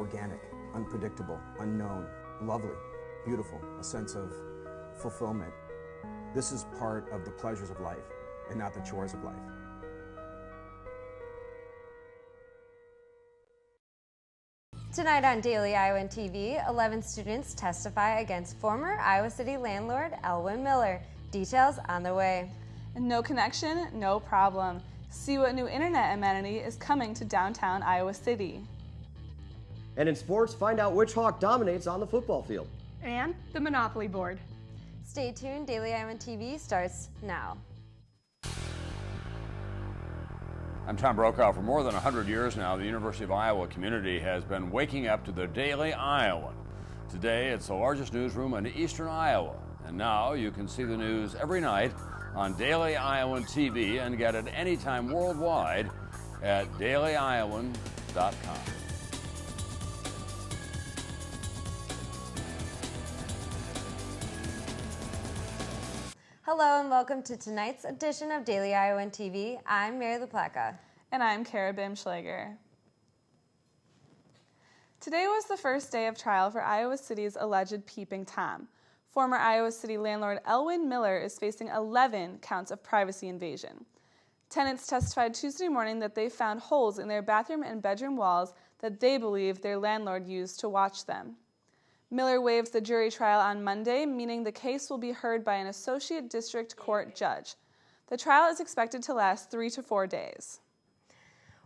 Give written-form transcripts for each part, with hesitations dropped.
organic, unpredictable, unknown, lovely, beautiful, a sense of fulfillment. This is part of the pleasures of life and not the chores of life. Tonight on Daily Iowan TV, 11 students testify against former Iowa City landlord Iowan Miller. Details on the way. No connection, no problem. See what new internet amenity is coming to downtown Iowa City. And in sports, find out which Hawk dominates on the football field. And the Monopoly board. Stay tuned, Daily Iowan TV starts now. I'm Tom Brokaw. For more than 100 years now, the University of Iowa community has been waking up to the Daily Iowan. Today, it's the largest newsroom in eastern Iowa. And now you can see the news every night on Daily Iowan TV and get it anytime worldwide at dailyiowan.com. Hello and welcome to tonight's edition of Daily Iowan TV. I'm Mary LaPlaca. And I'm Kara Bimschlager. Today was the first day of trial for Iowa City's alleged peeping Tom. Former Iowa City landlord Iowan Miller is facing 11 counts of privacy invasion. Tenants testified Tuesday morning that they found holes in their bathroom and bedroom walls that they believe their landlord used to watch them. Miller waives the jury trial on Monday, meaning the case will be heard by an associate district court judge. The trial is expected to last 3 to 4 days.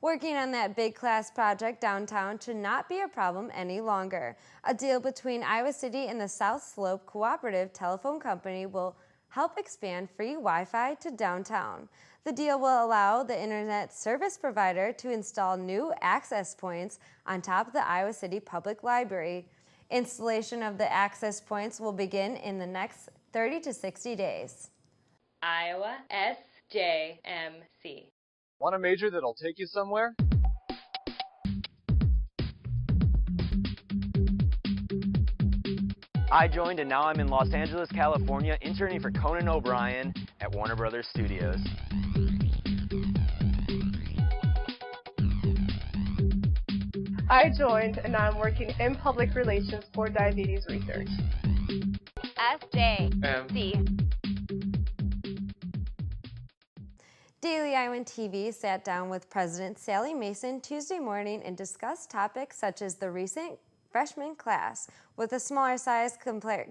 Working on that big class project downtown should not be a problem any longer. A deal between Iowa City and the South Slope Cooperative Telephone Company will help expand free Wi-Fi to downtown. The deal will allow the internet service provider to install new access points on top of the Iowa City Public Library. Installation of the access points will begin in the next 30 to 60 days. Iowa SJMC. Want a major that'll take you somewhere? I joined and now I'm in Los Angeles, California, interning for Conan O'Brien at Warner Brothers Studios. I joined and now I'm working in public relations for diabetes research. SJMC. Daily Iowan TV sat down with President Sally Mason Tuesday morning and discussed topics such as the recent freshman class with a smaller size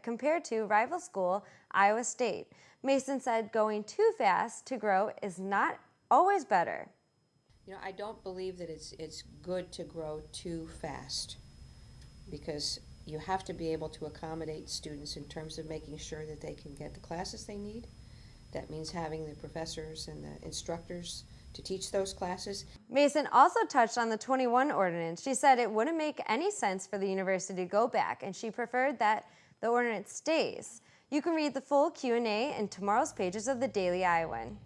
compared to rival school Iowa State. Mason said going too fast to grow is not always better. You know, I don't believe that it's good to grow too fast because you have to be able to accommodate students in terms of making sure that they can get the classes they need. That means having the professors and the instructors to teach those classes. Mason also touched on the 21 ordinance. She said it wouldn't make any sense for the university to go back, and she preferred that the ordinance stays. You can read the full Q&A in tomorrow's pages of the Daily Iowan.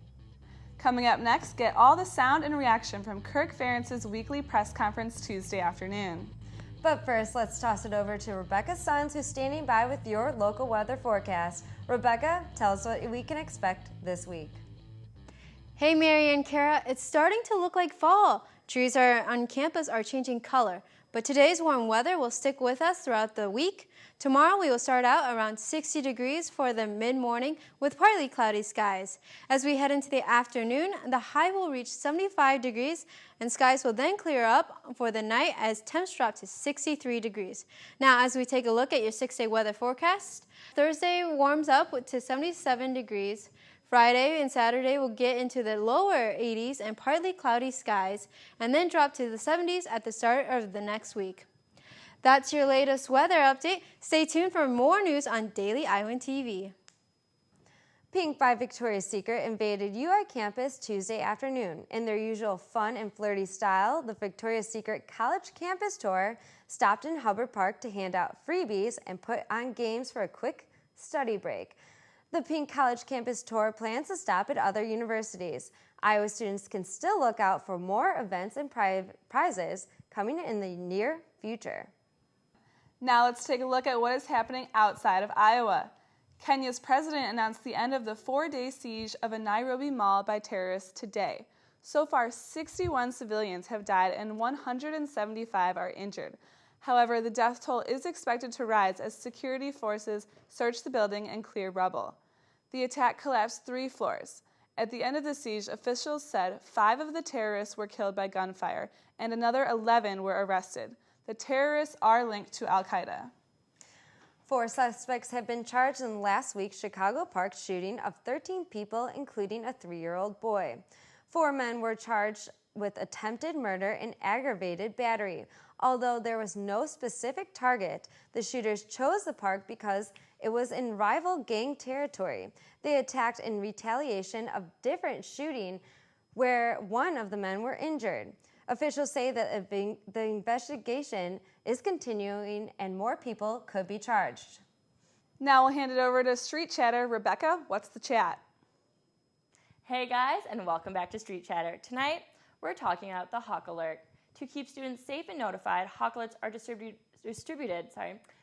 Coming up next, get all the sound and reaction from Kirk Ferentz's weekly press conference Tuesday afternoon. But first, let's toss it over to Rebecca Sons, who's standing by with your local weather forecast. Rebecca, tell us what we can expect this week. Hey Mary and Kara, it's starting to look like fall. Trees on campus are changing color, but today's warm weather will stick with us throughout the week. Tomorrow we will start out around 60 degrees for the mid-morning with partly cloudy skies. As we head into the afternoon, the high will reach 75 degrees and skies will then clear up for the night as temps drop to 63 degrees. Now as we take a look at your 6-day weather forecast, Thursday warms up to 77 degrees. Friday and Saturday will get into the lower 80s and partly cloudy skies and then drop to the 70s at the start of the next week. That's your latest weather update. Stay tuned for more news on Daily Iowan TV. Pink by Victoria's Secret invaded UI campus Tuesday afternoon. In their usual fun and flirty style, the Victoria's Secret College Campus Tour stopped in Hubbard Park to hand out freebies and put on games for a quick study break. The Pink College Campus Tour plans to stop at other universities. Iowa students can still look out for more events and prizes coming in the near future. Now let's take a look at what is happening outside of Iowa. Kenya's president announced the end of the 4-day siege of a Nairobi mall by terrorists today. So far, 61 civilians have died and 175 are injured. However, the death toll is expected to rise as security forces search the building and clear rubble. The attack collapsed 3 floors. At the end of the siege, officials said 5 of the terrorists were killed by gunfire and another 11 were arrested. The terrorists are linked to Al-Qaeda. 4 suspects have been charged in last week's Chicago Park shooting of 13 people, including a 3-year-old boy. 4 men were charged with attempted murder and aggravated battery. Although there was no specific target, the shooters chose the park because it was in rival gang territory. They attacked in retaliation of different shooting where one of the men were injured. Officials say that the investigation is continuing and more people could be charged. Now we'll hand it over to Street Chatter. Rebecca, what's the chat? Hey guys, and welcome back to Street Chatter. Tonight, we're talking about the Hawk Alert. To keep students safe and notified, Hawk Alerts are distributed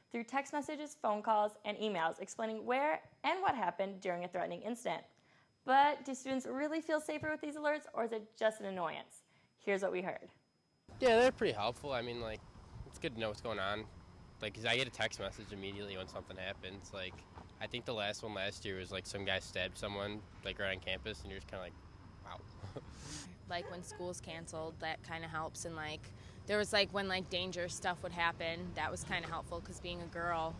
through text messages, phone calls, and emails explaining where and what happened during a threatening incident. But do students really feel safer with these alerts, or is it just an annoyance? Here's what we heard. Yeah, they're pretty helpful. I mean, like, it's good to know what's going on. Like, 'cause I get a text message immediately when something happens. Like, I think the last one last year was, like, some guy stabbed someone, like, right on campus, and you're just kind of like, wow. Like, when school's canceled, that kind of helps. And, like, there was, like, when, like, dangerous stuff would happen, that was kind of helpful because being a girl,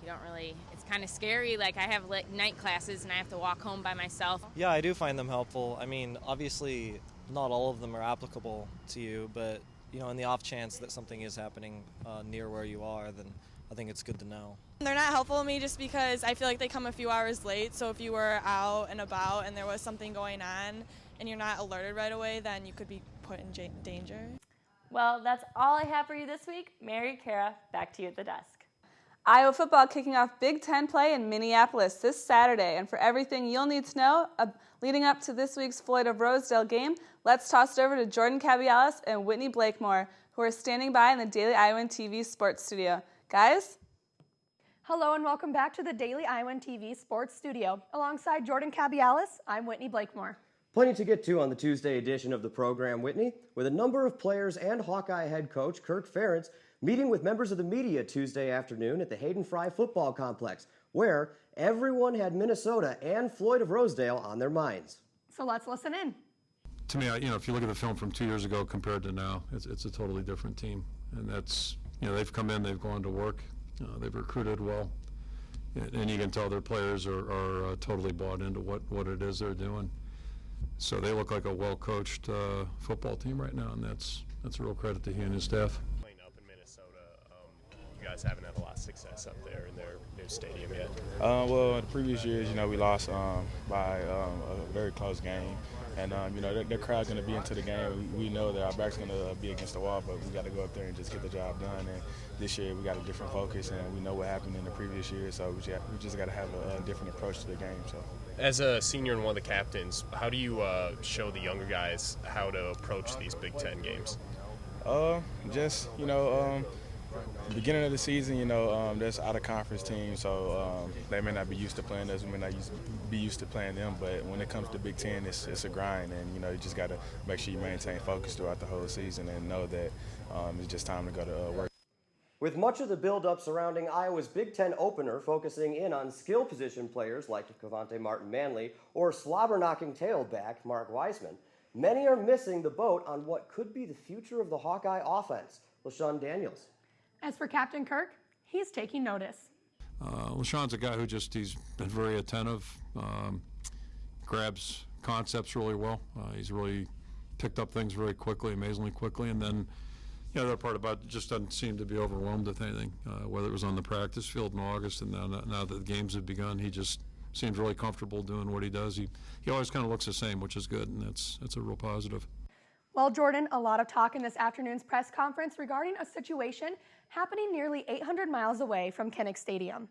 you don't really, it's kind of scary. Like, I have like night classes and I have to walk home by myself. Yeah, I do find them helpful. I mean, obviously, not all of them are applicable to you, but, you know, in the off chance that something is happening near where you are, then I think it's good to know. They're not helpful to me just because I feel like they come a few hours late, so if you were out and about and there was something going on and you're not alerted right away, then you could be put in danger. Well, that's all I have for you this week. Mary, Kara, back to you at the desk. Iowa football kicking off Big Ten play in Minneapolis this Saturday. And for everything you'll need to know leading up to this week's Floyd of Rosedale game, let's toss it over to Jordan Cabialis and Whitney Blakemore, who are standing by in the Daily Iowan TV sports studio. Guys? Hello and welcome back to the Daily Iowan TV sports studio. Alongside Jordan Cabialis, I'm Whitney Blakemore. Plenty to get to on the Tuesday edition of the program, Whitney, with a number of players and Hawkeye head coach Kirk Ferentz meeting with members of the media Tuesday afternoon at the Hayden Fry Football Complex, where everyone had Minnesota and Floyd of Rosedale on their minds. So let's listen in. To me, if you look at the film from 2 years ago compared to now, it's a totally different team. And that's, they've come in, they've gone to work, they've recruited well, and you can tell their players are totally bought into what it is they're doing. So they look like a well-coached football team right now, and that's a real credit to he and his staff. Playing up in Minnesota, you guys haven't had a lot of success up there in their new stadium yet. Well, in the previous years, we lost by a very close game, and their crowd's going to be into the game. We know that our back's going to be against the wall, but we got to go up there and just get the job done. And this year, we got a different focus, and we know what happened in the previous year, so we just got to have a different approach to the game. So. As a senior and one of the captains, how do you show the younger guys how to approach these Big Ten games? Beginning of the season, that's out of conference teams, so they may not be used to playing us, we may not be used to playing them, but when it comes to Big Ten, it's a grind, and you just got to make sure you maintain focus throughout the whole season and know that it's just time to go to work. With much of the build-up surrounding Iowa's Big Ten opener focusing in on skill position players like Cavante Martin-Manley or slobber-knocking tailback Mark Weisman, many are missing the boat on what could be the future of the Hawkeye offense. LaShawn Daniels. As for Captain Kirk, he's taking notice. LaShawn's a guy who he's been very attentive, grabs concepts really well. He's really picked up things very quickly, amazingly quickly, and then the other part about it just doesn't seem to be overwhelmed with anything, whether it was on the practice field in August and now that the games have begun, he just seems really comfortable doing what he does. He always kind of looks the same, which is good, and that's a real positive. Well, Jordan, a lot of talk in this afternoon's press conference regarding a situation happening nearly 800 miles away from Kinnick Stadium.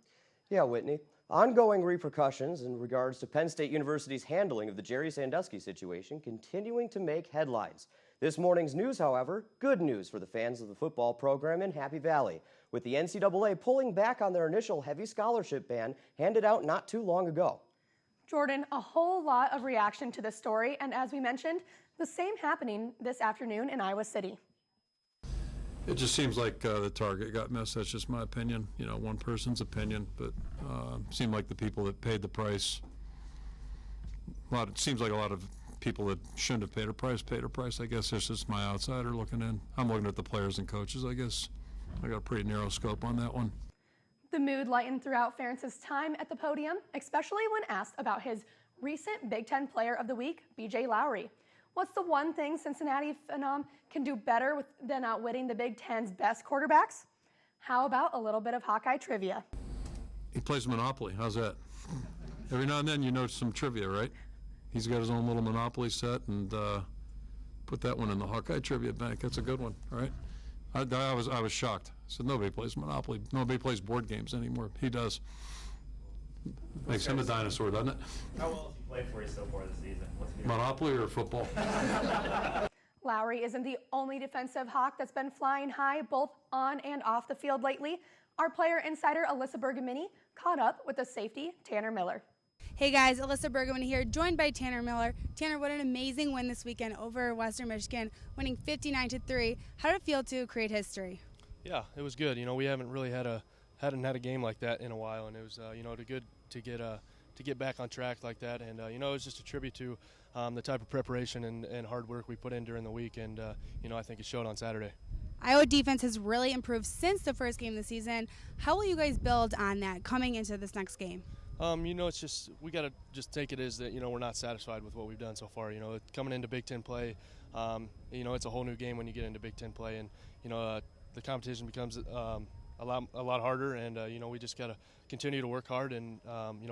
Yeah, Whitney. Ongoing repercussions in regards to Penn State University's handling of the Jerry Sandusky situation continuing to make headlines. This morning's news, however, good news for the fans of the football program in Happy Valley, with the NCAA pulling back on their initial heavy scholarship ban handed out not too long ago. Jordan, a whole lot of reaction to this story, and as we mentioned, the same happening this afternoon in Iowa City. It just seems like the target got missed. That's just my opinion. You know, one person's opinion, but seemed like the people that paid the price. It seems like a lot of people that shouldn't have paid a price. I guess it's just my outsider looking in. I'm looking at the players and coaches. I guess I got a pretty narrow scope on that one. The mood lightened throughout Ferentz's time at the podium, especially when asked about his recent Big Ten Player of the Week, B.J. Lowry. What's the one thing Cincinnati Phenom can do better than outwitting the Big Ten's best quarterbacks? How about a little bit of Hawkeye trivia? He plays Monopoly. How's that? Every now and then you know some trivia, right? He's got his own little Monopoly set, and put that one in the Hawkeye trivia bank. That's a good one, all right? I was shocked. I said, nobody plays Monopoly. Nobody plays board games anymore. He does. Makes him a dinosaur, doesn't it? How well has he played for you so far this season? Monopoly or football? Lowry isn't the only defensive Hawk that's been flying high both on and off the field lately. Our player insider Alyssa Bergamini caught up with the safety Tanner Miller. Hey guys, Alyssa Bergamini here, joined by Tanner Miller. Tanner, what an amazing win this weekend over Western Michigan, winning 59-3. How did it feel to create history? Yeah, it was good. You know, we haven't really had a game like that in a while, and it was good to get back on track like that. And it was just a tribute to the type of preparation and hard work we put in during the week, and I think it showed on Saturday. Iowa defense has really improved since the first game of the season. How will you guys build on that coming into this next game? It's just we got to just take it as that we're not satisfied with what we've done so far. Coming into Big Ten play, it's a whole new game when you get into Big Ten play, and the competition becomes a lot harder, and we just got to continue to work hard and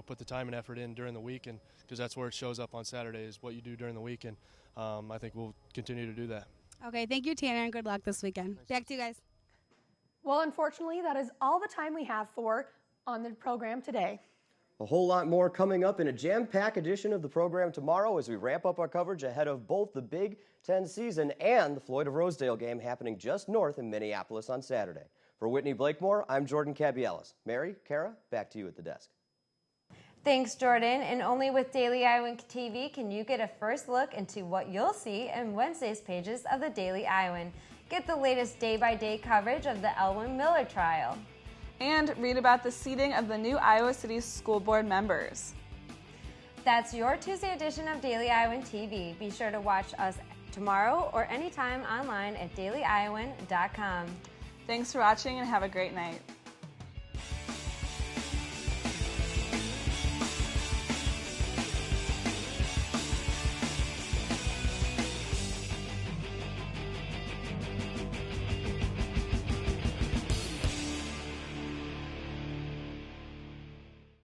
put the time and effort in during the week, and because that's where it shows up on Saturday is what you do during the week, and I think we'll continue to do that. Okay, thank you, Tanner, and good luck this weekend. Thanks. Back to you guys. Well, unfortunately, that is all the time we have on the program today. A whole lot more coming up in a jam-packed edition of the program tomorrow as we wrap up our coverage ahead of both the Big Ten season and the Floyd of Rosedale game happening just north in Minneapolis on Saturday. For Whitney Blakemore, I'm Jordan Cabielas. Mary, Kara, back to you at the desk. Thanks, Jordan. And only with Daily Iowan TV can you get a first look into what you'll see in Wednesday's pages of the Daily Iowan. Get the latest day-by-day coverage of the Elwin Miller trial. And read about the seating of the new Iowa City School Board members. That's your Tuesday edition of Daily Iowan TV. Be sure to watch us tomorrow or anytime online at dailyiowan.com. Thanks for watching and have a great night.